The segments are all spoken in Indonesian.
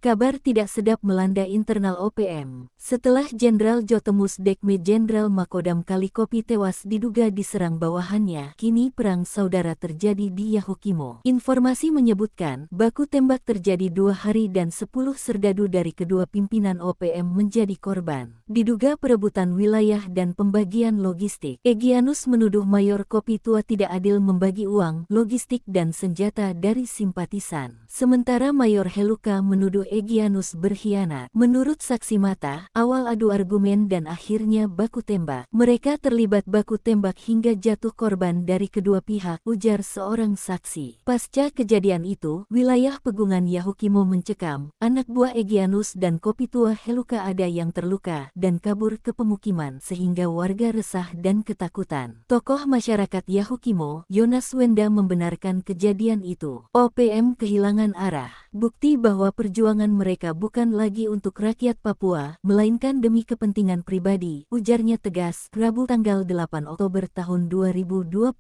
Kabar tidak sedap melanda internal OPM. Setelah Jenderal Jotemus Dekme Jenderal Makodam Kalikopi tewas diduga diserang bawahannya, kini perang saudara terjadi di Yahukimo. Informasi menyebutkan, baku tembak terjadi 2 hari dan 10 serdadu dari kedua pimpinan OPM menjadi korban. Diduga perebutan wilayah dan pembagian logistik. Egyanus menuduh Mayor Kopi Tua tidak adil membagi uang, logistik dan senjata dari simpatisan. Sementara Mayor Heluka menuduh Egyanus berkhianat. Menurut saksi mata, awal adu argumen dan akhirnya baku tembak. Mereka terlibat baku tembak hingga jatuh korban dari kedua pihak, ujar seorang saksi. Pasca kejadian itu, wilayah Pegungan Yahukimo mencekam. Anak buah Egyanus dan Kopi Tua Heluka ada yang terluka dan kabur ke pemukiman sehingga warga resah dan ketakutan. Tokoh masyarakat Yahukimo, Yonas Wenda membenarkan kejadian itu. OPM kehilangan arah. Bukti bahwa perjuangan mereka bukan lagi untuk rakyat Papua, melainkan demi kepentingan pribadi, ujarnya tegas, Rabu tanggal 8 Oktober tahun 2025.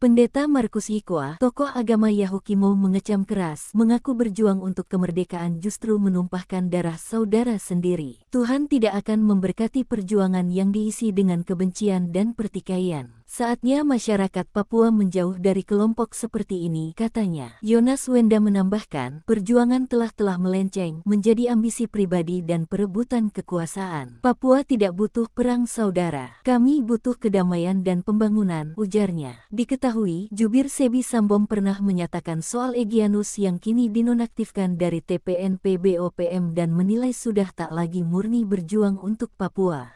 Pendeta Markus Hikoa, tokoh agama Yahukimo mengecam keras, mengaku berjuang untuk kemerdekaan justru menumpahkan darah saudara sendiri. Tuhan tidak akan memberkati perjuangan yang diisi dengan kebencian dan pertikaian. Saatnya masyarakat Papua menjauh dari kelompok seperti ini, katanya. Yonas Wenda menambahkan, perjuangan telah melenceng menjadi ambisi pribadi dan perebutan kekuasaan. Papua tidak butuh perang saudara. Kami butuh kedamaian dan pembangunan, ujarnya. Diketahui, Jubir Sebi Sambom pernah menyatakan soal Egyanus yang kini dinonaktifkan dari TPNP BOPM dan menilai sudah tak lagi murni berjuang untuk Papua.